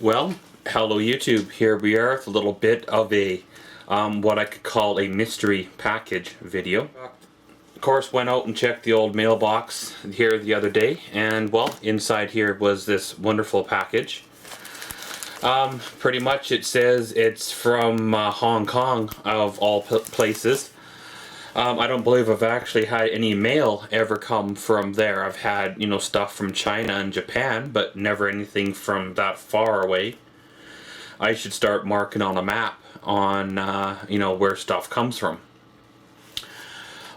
Well, hello YouTube. Here we are with a little bit of a what I could call a mystery package video. Of course, went out and checked the old mailbox here the other day, and well, inside here was this wonderful package. Pretty much it says it's from Hong Kong, of all places. I don't believe I've actually had any mail ever come from there. I've had, stuff from China and Japan, but never anything from that far away. I should start marking on a map on, where stuff comes from.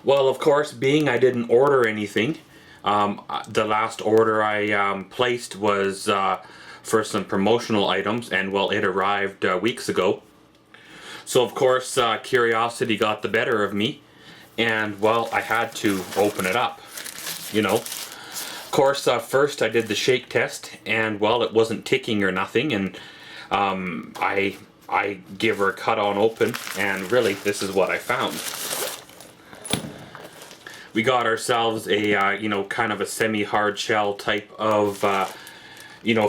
Well, of course, being I didn't order anything, the last order I placed was for some promotional items, and well, it arrived weeks ago. So, of course, curiosity got the better of me. And well, I had to open it up, Of course, first I did the shake test, and well, it wasn't ticking or nothing, and I give her a cut on open, and really, this is what I found. We got ourselves a, kind of a semi-hard shell type of,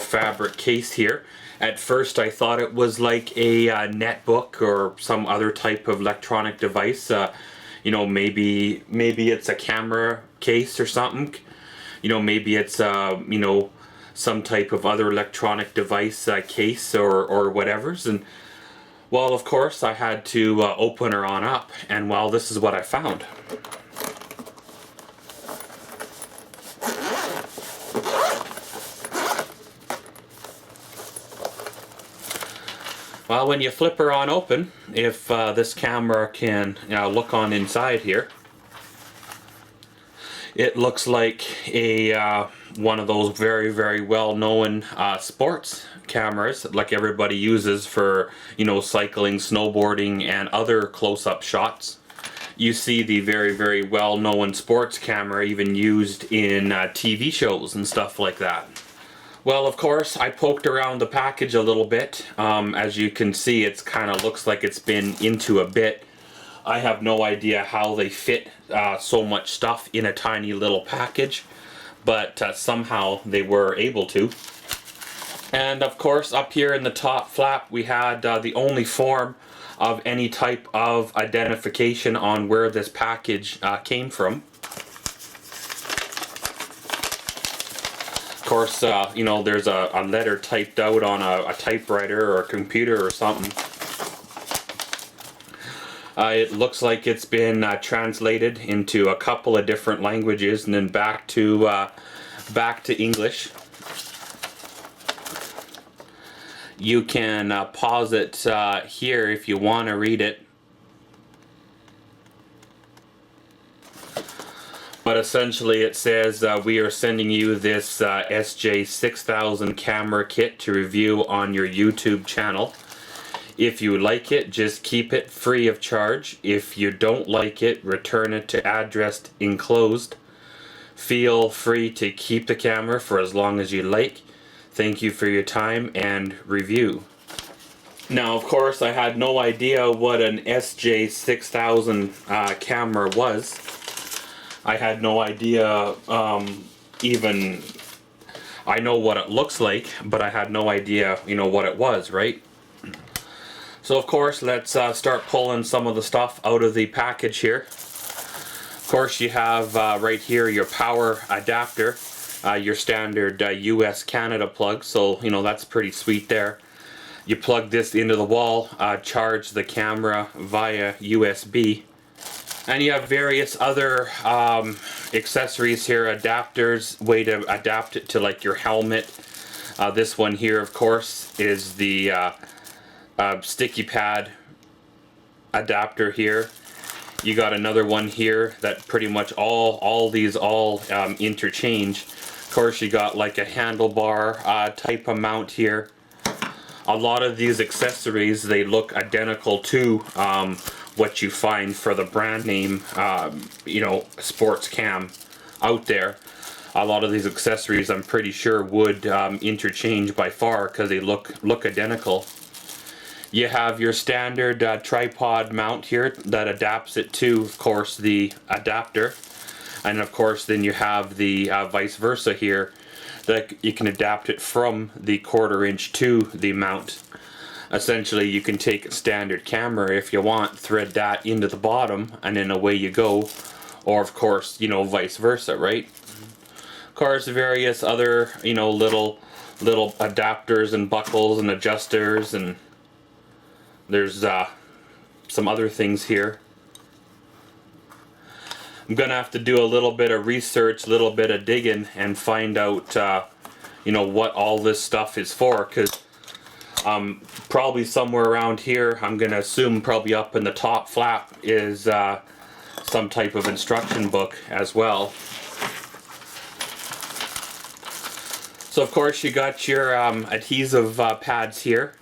fabric case here. At first, I thought it was like a netbook or some other type of electronic device. Maybe it's a camera case or something. Maybe it's some type of other electronic device case or whatever's. And well, of course, I had to open her on up, and well, this is what I found. Well, when you flip her on open, if this camera can look on inside here, it looks like a one of those very, very well-known sports cameras like everybody uses for, cycling, snowboarding, and other close-up shots. You see the very, very well-known sports camera even used in TV shows and stuff like that. Well, of course, I poked around the package a little bit. As you can see, it kind of looks like it's been into a bit. I have no idea how they fit so much stuff in a tiny little package, but somehow they were able to. And of course, up here in the top flap, we had the only form of any type of identification on where this package came from. Of course, there's a letter typed out on a typewriter or a computer or something. It looks like it's been translated into a couple of different languages and then back to English. You can pause it here if you want to read it. But essentially it says we are sending you this sj6000 camera kit to review on your YouTube channel. If you like it, just keep it free of charge. If you don't like it, return it to address enclosed. Feel free to keep the camera for as long as you like. Thank you for your time and review. Now, of course, I had no idea what an sj6000 camera was. I had no idea even, I know what it looks like, but I had no idea, what it was, right? So, of course, let's start pulling some of the stuff out of the package here. Of course, you have right here your power adapter, your standard US-Canada plug, so, that's pretty sweet there. You plug this into the wall, charge the camera via USB. And you have various other accessories here, adapters, way to adapt it to like your helmet. This one here, of course, is the sticky pad adapter here. You got another one here that pretty much all these interchange. Of course, you got like a handlebar type of mount here. A lot of these accessories, they look identical to what you find for the brand name, sports cam out there. A lot of these accessories, I'm pretty sure, would interchange by far because they look identical. You have your standard tripod mount here that adapts it to, of course, the adapter. And of course, then you have the vice versa here that you can adapt it from the 1/4 inch to the mount. Essentially, you can take a standard camera if you want, thread that into the bottom, and then away you go. Or of course, you know, vice versa, right? Of course, various other, you know, little adapters and buckles and adjusters, and there's some other things here. I'm gonna have to do a little bit of research, a little bit of digging, and find out, you know, what all this stuff is for. Because probably somewhere around here, I'm gonna assume probably up in the top flap is some type of instruction book as well. So of course you got your adhesive pads here.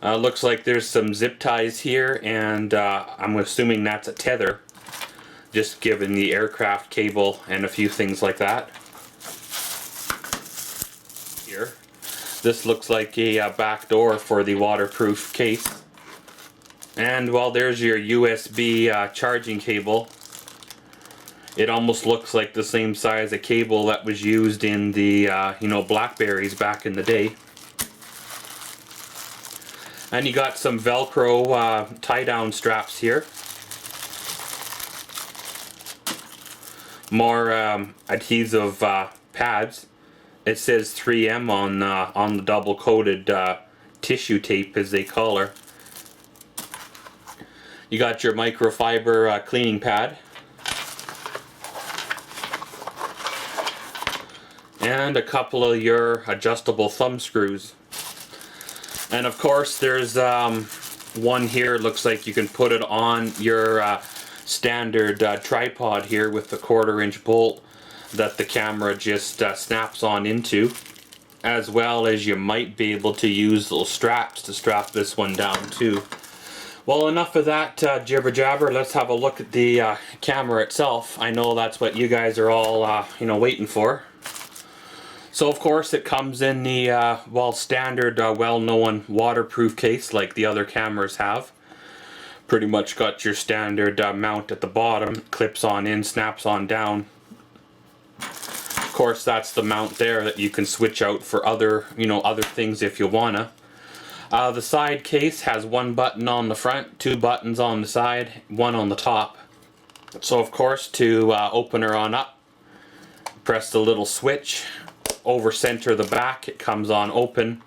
Looks like there's some zip ties here, and I'm assuming that's a tether, just given the aircraft cable and a few things like that. Here, this looks like a back door for the waterproof case. And well, there's your USB charging cable. It almost looks like the same size of cable that was used in the you know, Blackberries back in the day. And you got some Velcro tie-down straps here. More adhesive pads. It says 3M on the double-coated tissue tape, as they call her. You got your microfiber cleaning pad. And a couple of your adjustable thumb screws. And of course there's one here, looks like you can put it on your standard tripod here with the 1/4 inch bolt that the camera just snaps on into. As well as you might be able to use little straps to strap this one down too. Well, enough of that jibber jabber. Let's have a look at the camera itself. I know that's what you guys are all you know, waiting for. So of course it comes in the well, standard well-known waterproof case like the other cameras have. Pretty much got your standard mount at the bottom, clips on in, snaps on down. Of course that's the mount there that you can switch out for other, you know, other things if you wanna. The side case has one button on the front, two buttons on the side, one on the top. So of course to open her on up, press the little switch. Over center the back, it comes on open.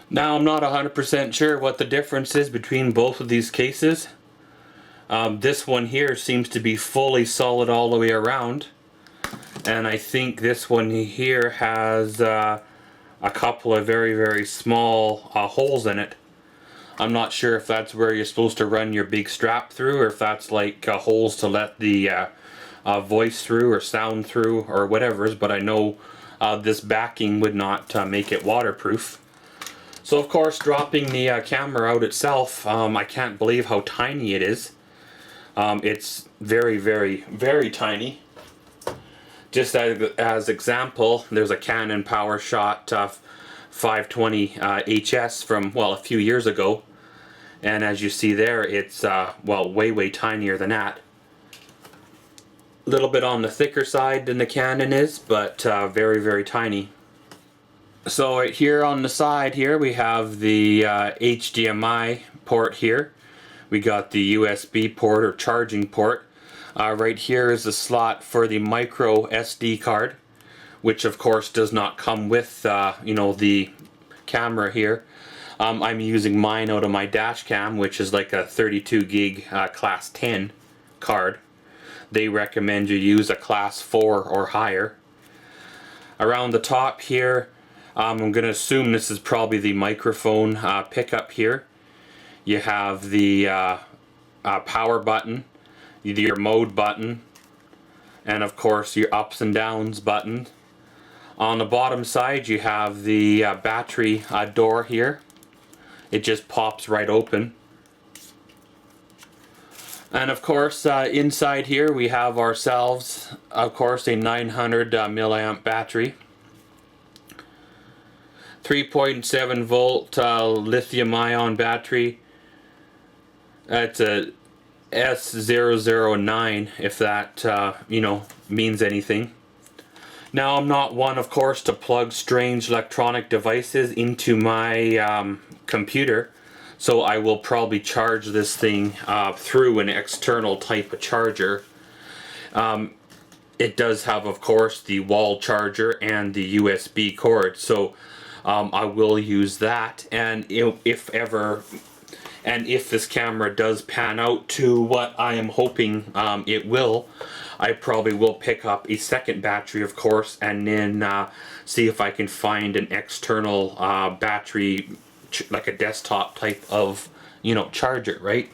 Now I'm not 100% sure what the difference is between both of these cases. This one here seems to be fully solid all the way around, and I think this one here has a couple of very small holes in it. I'm not sure if that's where you're supposed to run your big strap through, or if that's like holes to let the voice through or sound through or whatever, but I know this backing would not make it waterproof. So of course, dropping the camera out itself, I can't believe how tiny it is. It's very tiny. Just as example, there's a Canon PowerShot 520 HS from, well, a few years ago, and as you see there, it's well, way tinier than that. A little bit on the thicker side than the Canon is, but very tiny. So right here on the side here we have the HDMI port here. We got the USB port or charging port. Right here is the slot for the micro SD card, which of course does not come with you know, the camera here. I'm using mine out of my dash cam, which is like a 32 gig class 10 card. They recommend you use a class 4 or higher. Around the top here, I'm going to assume this is probably the microphone pickup here. You have the power button, your mode button, and of course your ups and downs button. On the bottom side you have the battery door here. It just pops right open. And of course inside here we have ourselves, of course, a 900 milliamp battery. 3.7 volt lithium ion battery. It's a sj6000, if that you know, means anything. Now, I'm not one, of course, to plug strange electronic devices into my computer, so I will probably charge this thing through an external type of charger. It does have, of course, the wall charger and the USB cord, so I will use that. And if ever, and if this camera does pan out to what I am hoping it will, I probably will pick up a second battery, of course, and then see if I can find an external battery, like a desktop type of, you know, charger, right?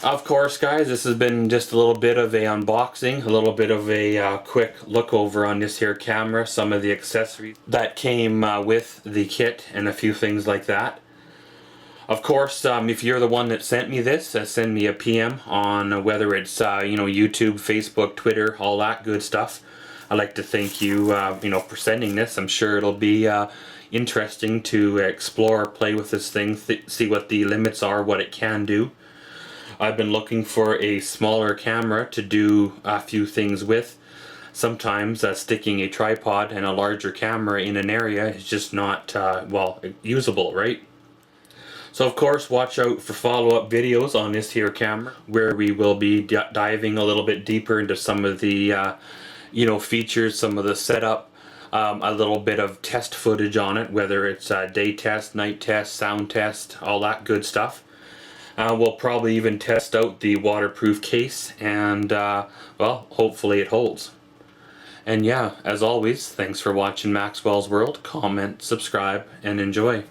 Of course, guys, this has been just a little bit of a unboxing, a little bit of a quick look over on this here camera, some of the accessories that came with the kit, and a few things like that. Of course, if you're the one that sent me this, send me a PM on whether it's you know, YouTube, Facebook, Twitter, all that good stuff. I'd like to thank you, you know, for sending this. I'm sure it'll be interesting to explore, play with this thing, see what the limits are, what it can do. I've been looking for a smaller camera to do a few things with. Sometimes sticking a tripod and a larger camera in an area is just not, well, usable, right? So of course, watch out for follow-up videos on this here camera, where we will be diving a little bit deeper into some of the, you know, features, some of the setup, a little bit of test footage on it, whether it's day test, night test, sound test, all that good stuff. We'll probably even test out the waterproof case, and well, hopefully it holds. And yeah, as always, thanks for watching Maxwell's World. Comment, subscribe, and enjoy.